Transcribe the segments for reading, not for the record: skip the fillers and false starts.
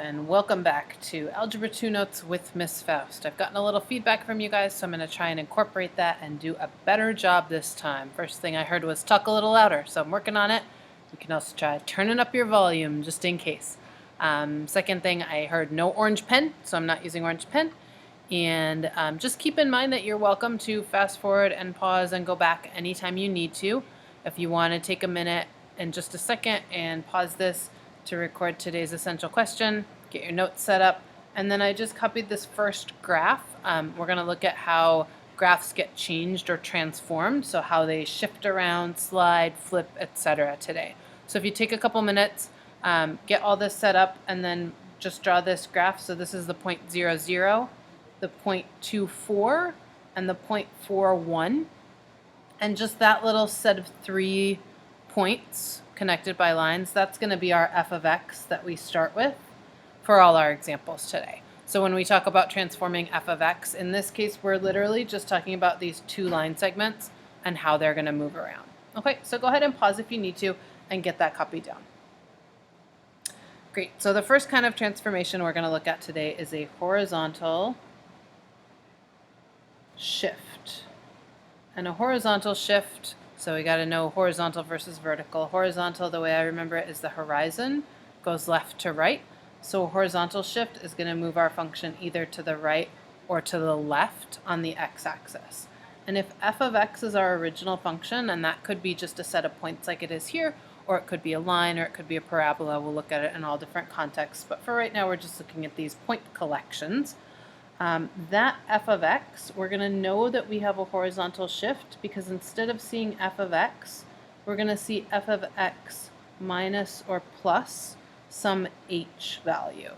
and welcome back to Algebra 2 Notes with Miss Faust. I've gotten a little feedback from you guys, so I'm going to try and incorporate that and do a better job this time. First thing I heard was talk a little louder, so I'm working on it. You can also try turning up your volume just in case. Second thing, I heard no orange pen, so I'm not using orange pen. And just keep in mind that you're welcome to fast forward and pause and go back anytime you need to. If you want to take a minute in just a second and pause this to record today's essential question, get your notes set up, and then I just copied this first graph. We're going to look at how graphs get changed or transformed, so how they shift around, slide, flip, etc. today. So if you take a couple minutes, get all this set up, and then just draw this graph. So this is the point 0, 0, the point 24, and the point 41. And just that little set of 3 points connected by lines, that's going to be our f of x that we start with for all our examples today. So when we talk about transforming f of x, in this case, we're literally just talking about these 2 line segments and how they're going to move around. Okay, so go ahead and pause if you need to and get that copied down. Great, so the first kind of transformation we're going to look at today is a horizontal shift. And a horizontal shift, so we got to know horizontal versus vertical. Horizontal, the way I remember it, is the horizon goes left to right. So a horizontal shift is going to move our function either to the right or to the left on the x-axis. And if f of x is our original function, and that could be just a set of points like it is here, or it could be a line, or it could be a parabola, we'll look at it in all different contexts. But for right now, we're just looking at these point collections. That f of x, we're going to know that we have a horizontal shift because instead of seeing f of x, we're going to see f of x minus or plus some h value.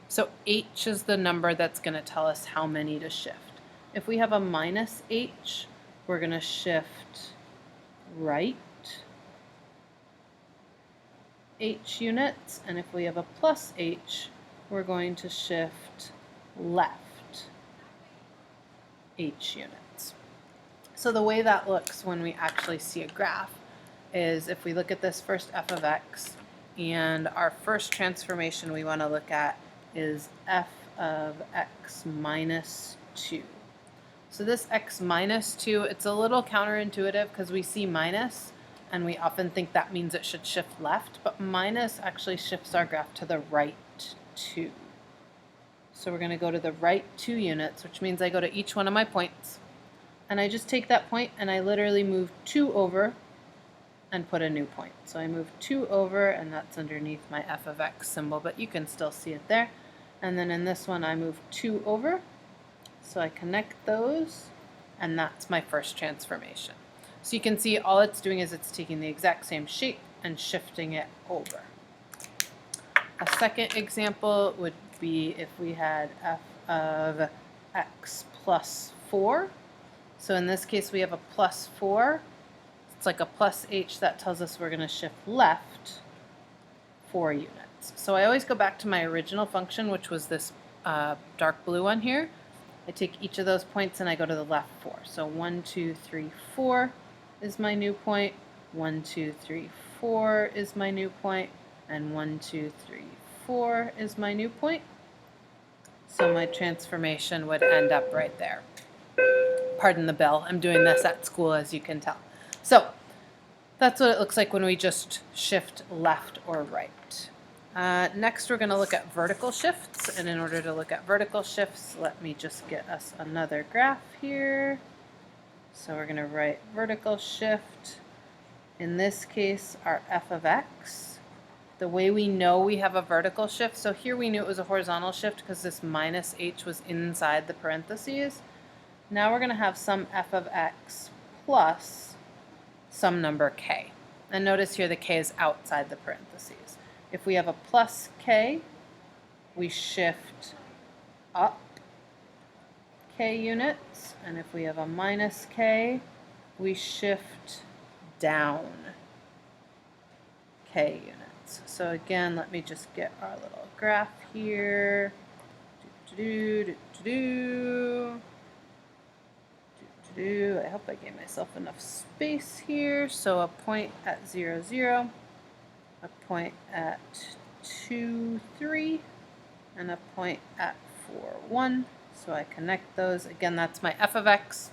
So h is the number that's going to tell us how many to shift. If we have a minus h, we're going to shift right h units, and if we have a plus h, we're going to shift left h units. So the way that looks when we actually see a graph is if we look at this first f of x, and our first transformation we want to look at is f of x minus 2. So this x minus 2, it's a little counterintuitive because we see minus and we often think that means it should shift left, but minus actually shifts our graph to the right 2. So we're going to go to the right 2 units, which means I go to each one of my points, and I just take that point and I literally move 2 over and put a new point. So I move 2 over, and that's underneath my f of x symbol, but you can still see it there. And then in this one I move 2 over, so I connect those, and that's my first transformation. So you can see all it's doing is it's taking the exact same shape and shifting it over. A second example would be if we had f of x plus 4. So in this case we have a plus 4. It's like a plus h that tells us we're going to shift left 4 units. So I always go back to my original function, which was this dark blue one here. I take each of those points and I go to the left 4. So 1, 2, 3, 4 is my new point. 1, 2, 3, 4 is my new point. And 1, 2, 3, 4 is my new point. So my transformation would end up right there. Pardon the bell. I'm doing this at school, as you can tell. So that's what it looks like when we just shift left or right. Next, we're going to look at vertical shifts. And in order to look at vertical shifts, let me just get us another graph here. So we're going to write vertical shift. In this case, our f of x. The way we know we have a vertical shift, so here we knew it was a horizontal shift because this minus h was inside the parentheses. Now we're going to have some f of x plus some number k. And notice here the k is outside the parentheses. If we have a plus k, we shift up k units, and if we have a minus k, we shift down k units. So again, let me just get our little graph here. I hope I gave myself enough space here. So a point at 0, 0, a point at 2, 3, and a point at 4, 1. So I connect those. Again, that's my f of x.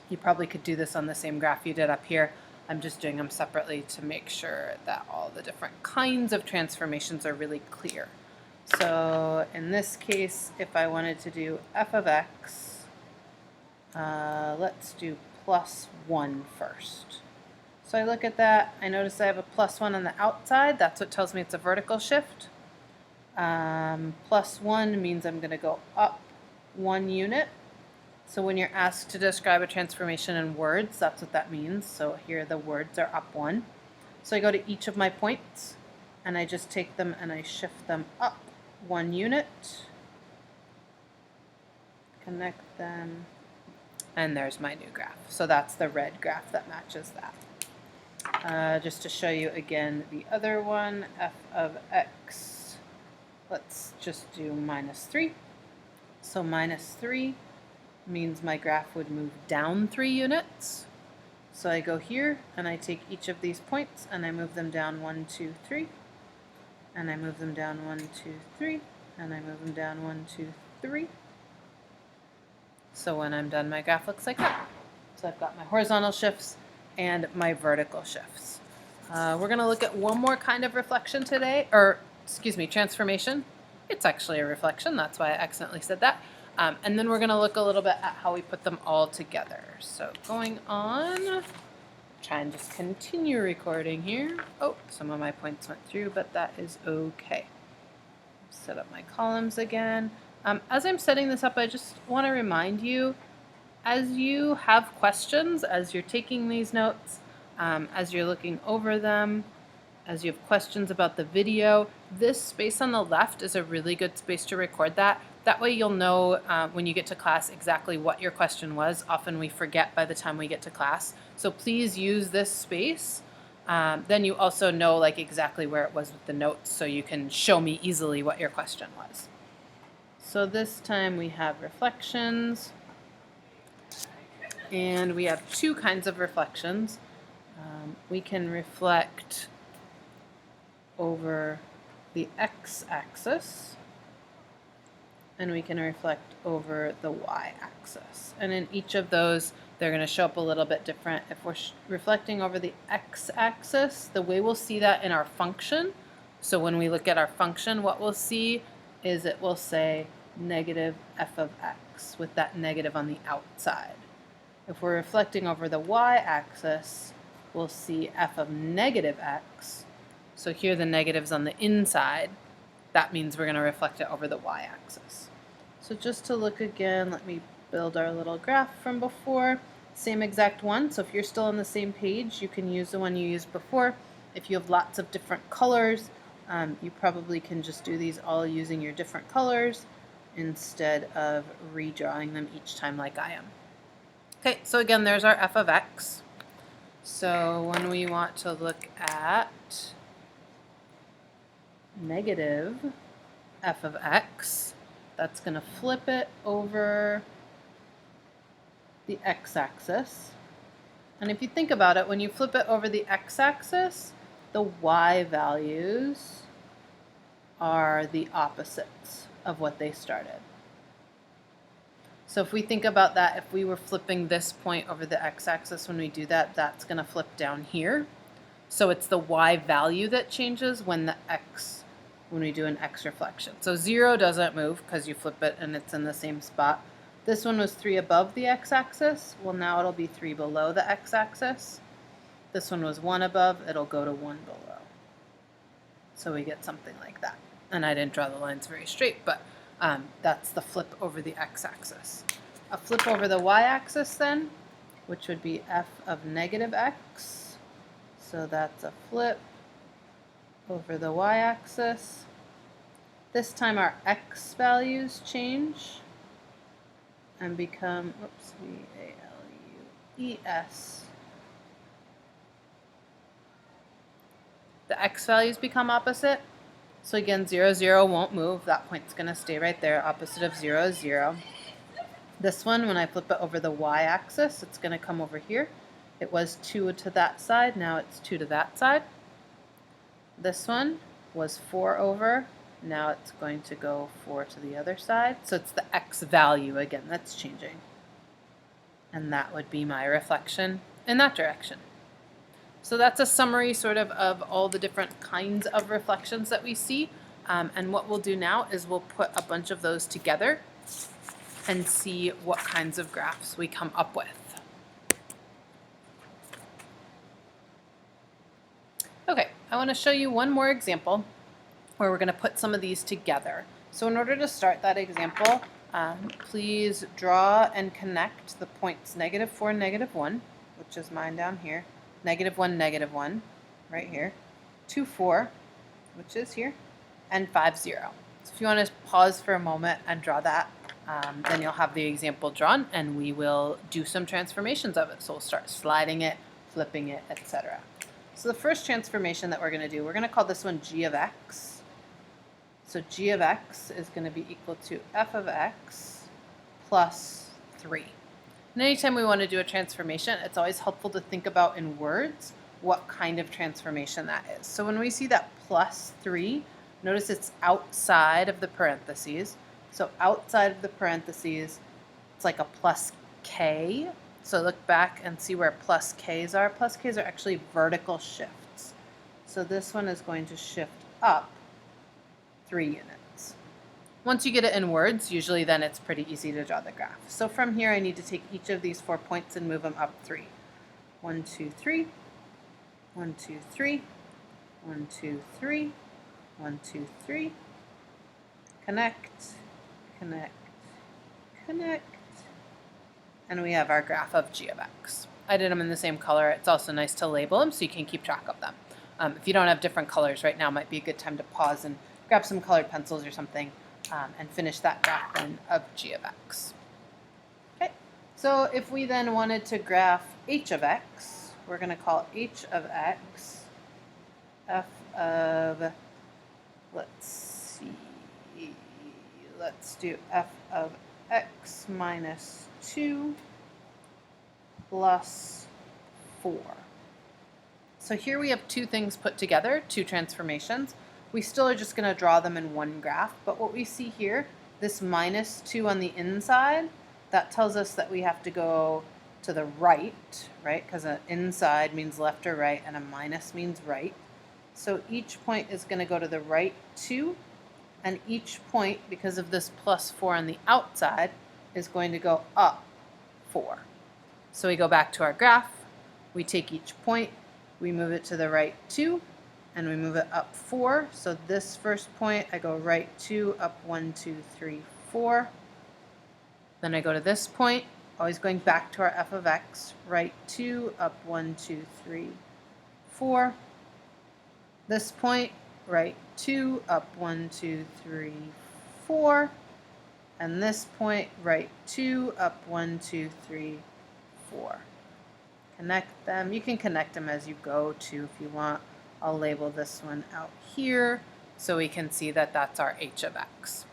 You probably could do this on the same graph you did up here. I'm just doing them separately to make sure that all the different kinds of transformations are really clear. So in this case, if I wanted to do f of x, let's do plus 1 first. So I look at that, I notice I have a plus 1 on the outside. That's what tells me it's a vertical shift. Plus 1 means I'm going to go up 1 unit. So when you're asked to describe a transformation in words, that's what that means. So here the words are up 1. So I go to each of my points, and I just take them and I shift them up 1 unit, connect them, and there's my new graph. So that's the red graph that matches that. Just to show you again the other one, f of x, let's just do minus 3. So minus 3 means my graph would move down 3 units. So I go here and I take each of these points and I move them down 1, 2, 3. And I move them down 1, 2, 3. And I move them down 1, 2, 3. So when I'm done, my graph looks like that. So I've got my horizontal shifts and my vertical shifts. We're going to look at one more kind of reflection today, or excuse me, transformation. It's actually a reflection, that's why I accidentally said that. And then we're going to look a little bit at how we put them all together. So going on, try and just continue recording here. Oh, some of my points went through, but that is okay. Set up my columns again. As I'm setting this up, I just want to remind you, as you have questions, as you're taking these notes, as you're looking over them, as you have questions about the video, this space on the left is a really good space to record that. That way you'll know when you get to class exactly what your question was. Often we forget by the time we get to class. So please use this space. Then you also know like exactly where it was with the notes, so you can show me easily what your question was. So this time we have reflections, and we have two kinds of reflections. We can reflect over the x-axis, and we can reflect over the y-axis. And in each of those, they're going to show up a little bit different. If we're reflecting over the x-axis, the way we'll see that in our function, so when we look at our function, what we'll see is it will say negative f of x with that negative on the outside. If we're reflecting over the y-axis, we'll see f of negative x. So here the negative's on the inside. That means we're going to reflect it over the y-axis. So just to look again, let me build our little graph from before. Same exact one, so if you're still on the same page, you can use the one you used before. If you have lots of different colors, you probably can just do these all using your different colors instead of redrawing them each time like I am. Okay, so again, there's our f of x. So when we want to look at negative f of x, that's going to flip it over the x-axis. And if you think about it, when you flip it over the x-axis, the y values are the opposites of what they started. So if we think about that, if we were flipping this point over the x-axis when we do that, that's going to flip down here. So it's the y value that changes when we do an x reflection. So 0 doesn't move because you flip it and it's in the same spot. This one was 3 above the x-axis. Well, now it'll be 3 below the x-axis. This one was 1 above. It'll go to 1 below. So we get something like that. And I didn't draw the lines very straight, but that's the flip over the x-axis. A flip over the y-axis then, which would be f of negative x. So that's a flip over the y-axis. This time our x values change and become, oops, V-A-L-U-E-S. The x values become opposite. So again, 0, 0 won't move. That point's going to stay right there. Opposite of 0 is 0. This one, when I flip it over the y-axis, it's going to come over here. It was 2 to that side. Now it's 2 to that side. This one was 4 over Now it's going to go 4 to the other side. So it's the x value again that's changing. And that would be my reflection in that direction. So that's a summary sort of all the different kinds of reflections that we see. And what we'll do now is we'll put a bunch of those together and see what kinds of graphs we come up with. Okay, I want to show you one more example where we're going to put some of these together. So in order to start that example, please draw and connect the points -4, -1, which is mine down here, -1, -1, right here, 2, 4, which is here, and 5, 0. So if you want to pause for a moment and draw that, then you'll have the example drawn, and we will do some transformations of it. So we'll start sliding it, flipping it, etc. So the first transformation that we're going to do, we're going to call this one g of x. So g of x is going to be equal to f of x plus 3. And anytime we want to do a transformation, it's always helpful to think about in words what kind of transformation that is. So when we see that plus 3, notice it's outside of the parentheses. So outside of the parentheses, it's like a plus k. So look back and see where plus k's are. Plus k's are actually vertical shifts. So this one is going to shift up 3 units. Once you get it in words, usually then it's pretty easy to draw the graph. So from here, I need to take each of these 4 points and move them up 3. 1, 2, 3. 1, 2, 3. 1, 2, 3. 1, 2, 3. Connect, connect, connect. And we have our graph of g of x. I did them in the same color. It's also nice to label them so you can keep track of them. If you don't have different colors right now, it might be a good time to pause and grab some colored pencils or something and finish that graph then of g of x. Okay, so if we then wanted to graph h of x, we're going to call h of x f of, let's see, let's do f of x minus 2 plus 4. So here we have 2 things put together, 2 transformations. We still are just going to draw them in one graph, but what we see here, this minus 2 on the inside, that tells us that we have to go to the right, right? Because an inside means left or right, and a minus means right. So each point is going to go to the right 2, and each point, because of this plus 4 on the outside, is going to go up 4. So we go back to our graph, we take each point, we move it to the right 2, and we move it up 4. So this first point, I go right 2, up 1, 2, 3, 4. Then I go to this point, always going back to our f of x, right 2, up 1, 2, 3, 4. This point, right 2, up 1, 2, 3, 4. And this point, right 2, up 1, 2, 3, 4. Connect them. You can connect them as you go too if you want. I'll label this one out here so we can see that that's our h of x.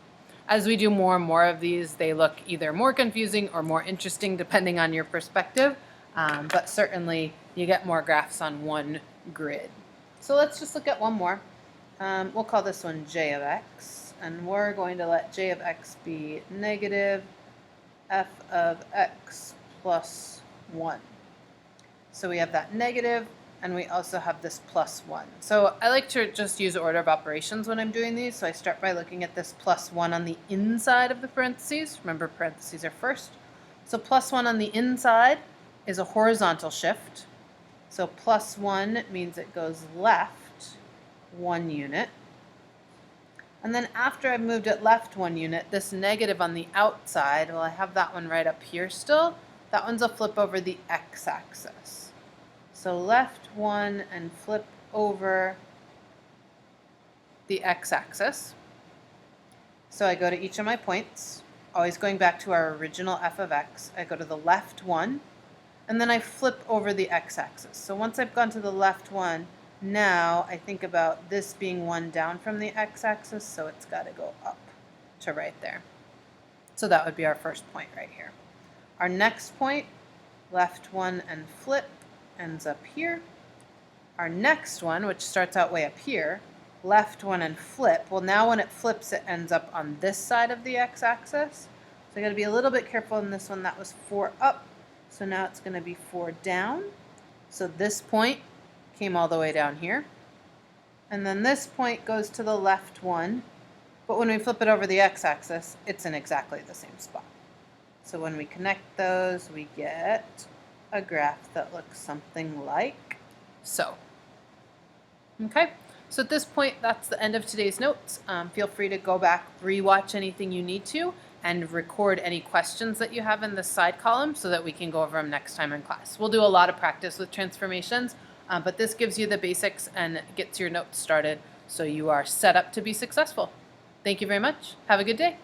As we do more and more of these, they look either more confusing or more interesting depending on your perspective, but certainly you get more graphs on one grid. So let's just look at one more. We'll call this one j of x, and we're going to let j of x be negative f of x plus 1. So we have that negative, and we also have this plus 1. So I like to just use order of operations when I'm doing these. So I start by looking at this plus 1 on the inside of the parentheses. Remember, parentheses are first. So plus 1 on the inside is a horizontal shift. So plus 1 means it goes left 1 unit. And then after I've moved it left 1 unit, this negative on the outside, well, I have that one right up here still. That one's a flip over the x-axis. So left 1 and flip over the x-axis. So I go to each of my points, always going back to our original f of x. I go to the left 1, and then I flip over the x-axis. So once I've gone to the left 1, now I think about this being 1 down from the x-axis, so it's got to go up to right there. So that would be our first point right here. Our next point, left 1 and flip, ends up here. Our next one, which starts out way up here, left one and flip. Well, now when it flips, it ends up on this side of the x-axis. So I got to be a little bit careful in this one. That was 4 up. So now it's going to be 4 down. So this point came all the way down here. And then this point goes to the left one. But when we flip it over the x-axis, it's in exactly the same spot. So when we connect those, we get a graph that looks something like so. Okay, so at this point, that's the end of today's notes. Feel free to go back, rewatch anything you need to, and record any questions that you have in the side column so that we can go over them next time in class. We'll do a lot of practice with transformations, but this gives you the basics and gets your notes started so you are set up to be successful. Thank you very much. Have a good day.